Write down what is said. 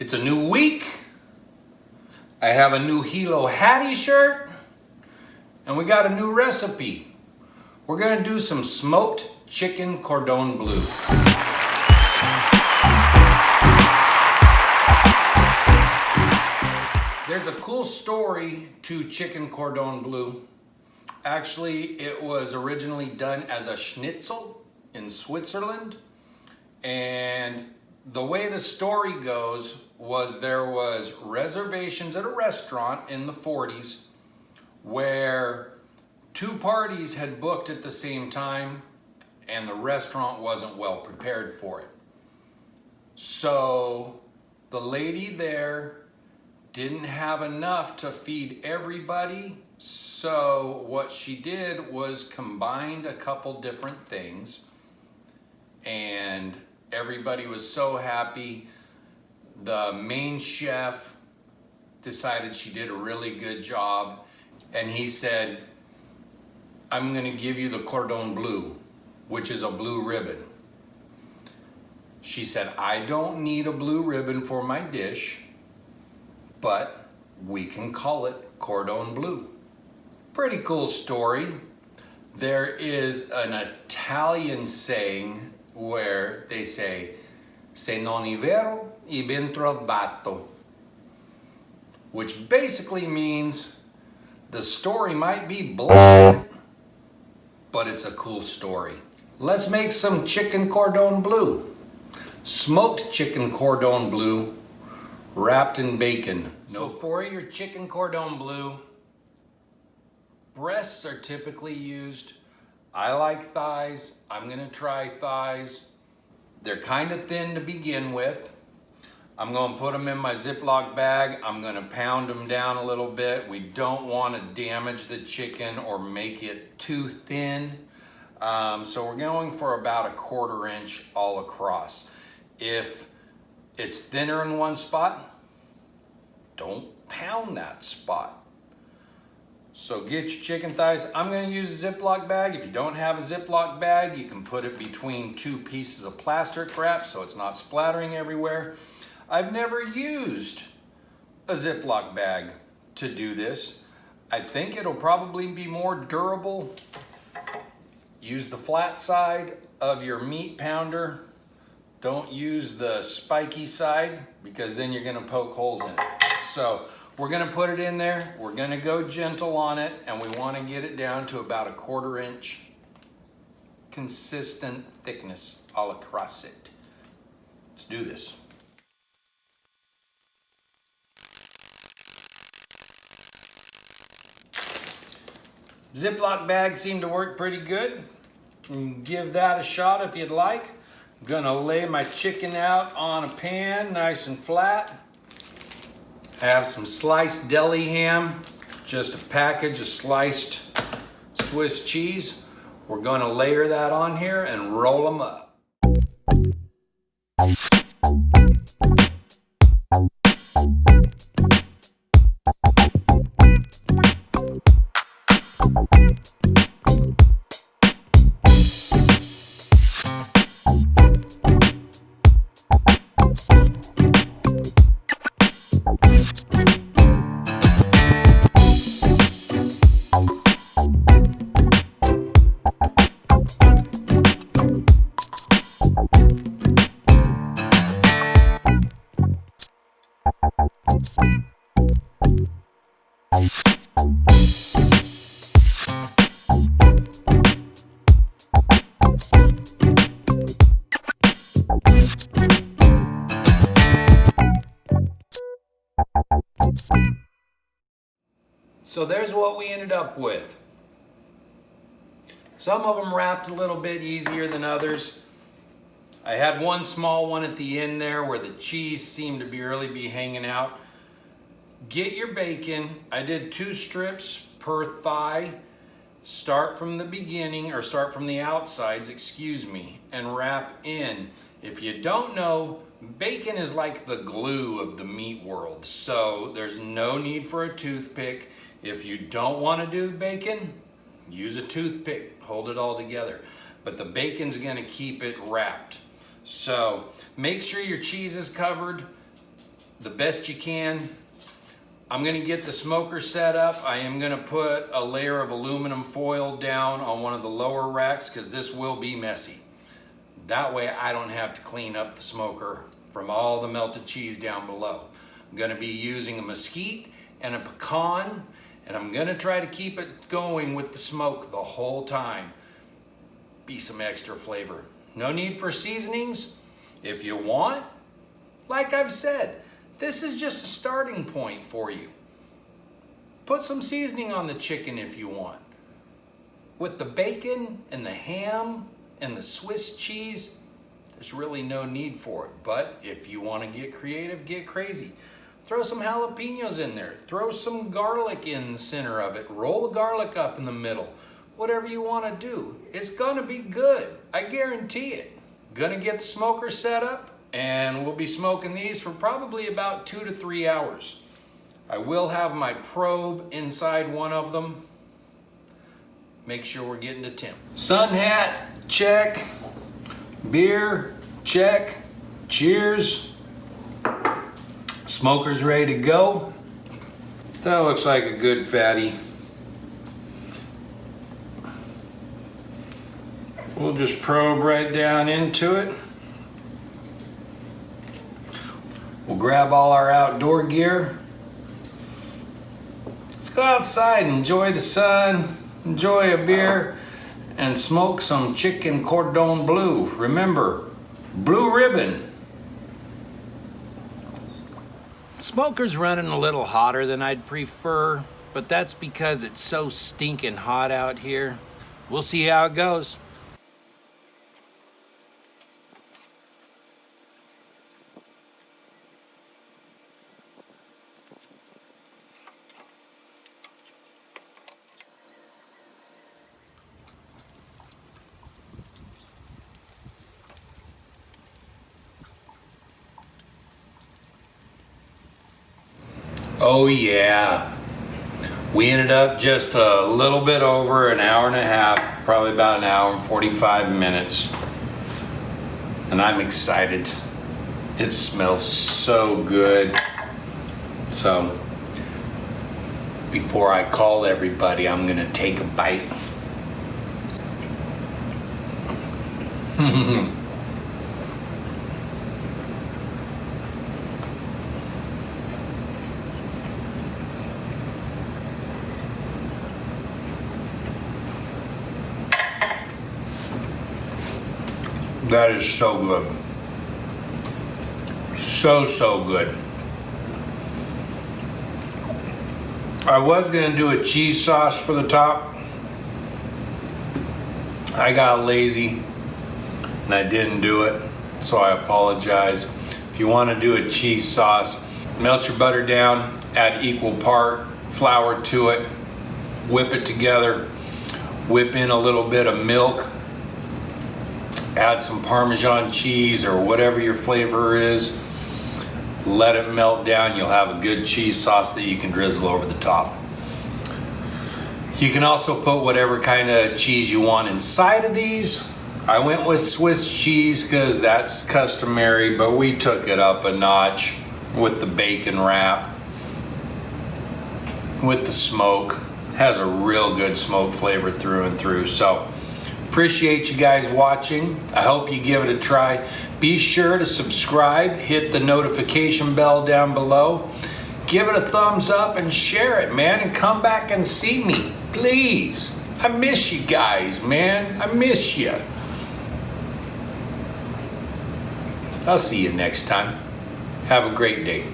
It's a new week. I have a new Hilo Hattie shirt. And we got a new recipe. We're gonna do some smoked chicken cordon bleu. There's a cool story to chicken cordon bleu. Actually, it was originally done as a schnitzel in Switzerland. And the way the story goes was there was reservations at a restaurant in the 40s where two parties had booked at the same time and the restaurant wasn't well prepared for it. So the lady there didn't have enough to feed everybody. So what she did was combined a couple different things, and everybody was so happy. The main chef decided she did a really good job, and he said, I'm gonna give you the cordon bleu, which is a blue ribbon. She said, I don't need a blue ribbon for my dish, but we can call it cordon bleu. Pretty cool story. There is an Italian saying where they say, se non è vero, è ben trovato, which basically means the story might be bullshit, but it's a cool story. Let's make some chicken cordon bleu. Smoked chicken cordon bleu wrapped in bacon. So for your chicken cordon bleu, breasts are typically used. I like thighs. I'm gonna try thighs. They're kind of thin to begin with. I'm gonna put them in my Ziploc bag. I'm gonna pound them down a little bit. We don't wanna damage the chicken or make it too thin. So we're going for about 1/4 inch all across. If it's thinner in one spot, don't pound that spot. So get your chicken thighs. I'm gonna use a Ziploc bag. If you don't have a Ziploc bag, you can put it between 2 pieces of plastic wrap so it's not splattering everywhere. I've never used a Ziploc bag to do this. I think it'll probably be more durable. Use the flat side of your meat pounder. Don't use the spiky side because then you're gonna poke holes in it. So we're gonna put it in there. We're gonna go gentle on it, and we wanna get it down to about 1/4 inch consistent thickness all across it. Let's do this. Ziploc bags seem to work pretty good. You can give that a shot if you'd like. I'm gonna lay my chicken out on a pan, nice and flat. Have some sliced deli ham, just a package of sliced Swiss cheese. We're gonna layer that on here and roll them up. So there's what we ended up with. Some of them wrapped a little bit easier than others. I had one small one at the end there where the cheese seemed to really be hanging out. Get your bacon. I did 2 strips per thigh. Start from the beginning, or start from the outsides, excuse me, and wrap in. If you don't know, bacon is like the glue of the meat world, so there's no need for a toothpick. If you don't want to do the bacon, use a toothpick, hold it all together. But the bacon's gonna keep it wrapped. So make sure your cheese is covered. the best you can. I'm gonna get the smoker set up. I am gonna put a layer of aluminum foil down on one of the lower racks because this will be messy. That way I don't have to clean up the smoker from all the melted cheese down below. I'm gonna be using a mesquite and a pecan, and I'm gonna try to keep it going with the smoke the whole time. Be some extra flavor. No need for seasonings. If you want, like I've said, this is just a starting point for you. Put some seasoning on the chicken if you want. With the bacon and the ham and the Swiss cheese, there's really no need for it. But if you want to get creative, get crazy. Throw some jalapenos in there. Throw some garlic in the center of it. Roll the garlic up in the middle. Whatever you want to do. It's gonna be good. I guarantee it. Gonna get the smoker set up, and we'll be smoking these for probably about 2 to 3 hours. I will have my probe inside one of them. Make sure we're getting to temp. Sun hat, check. Beer, check. Cheers. Smoker's ready to go. That looks like a good fatty. We'll just probe right down into it. We'll grab all our outdoor gear. Let's go outside and enjoy the sun, enjoy a beer, and smoke some chicken Cordon Bleu. Remember, blue ribbon. Smoker's running a little hotter than I'd prefer, but that's because it's so stinking hot out here. We'll see how it goes. Oh yeah, we ended up just a little bit over an hour and a half, probably about an hour and 45 minutes. And I'm excited. It smells so good. So before I call everybody, I'm gonna take a bite. That is so good. So good. I was gonna do a cheese sauce for the top. I got lazy and I didn't do it, so I apologize. If you wanna do a cheese sauce, melt your butter down, add equal part flour to it, whip it together, whip in a little bit of milk, add some Parmesan cheese or whatever your flavor is. Let it melt down. You'll have a good cheese sauce that you can drizzle over the top. You can also put whatever kind of cheese you want inside of these. I went with Swiss cheese because that's customary, but we took it up a notch with the bacon wrap, with the smoke. Has a real good smoke flavor through and through. So appreciate you guys watching. I hope you give it a try. Be sure to subscribe, hit the notification bell down below. Give it a thumbs up and share it, man, and come back and see me, please. I miss you guys, man. I miss you. I'll see you next time. Have a great day.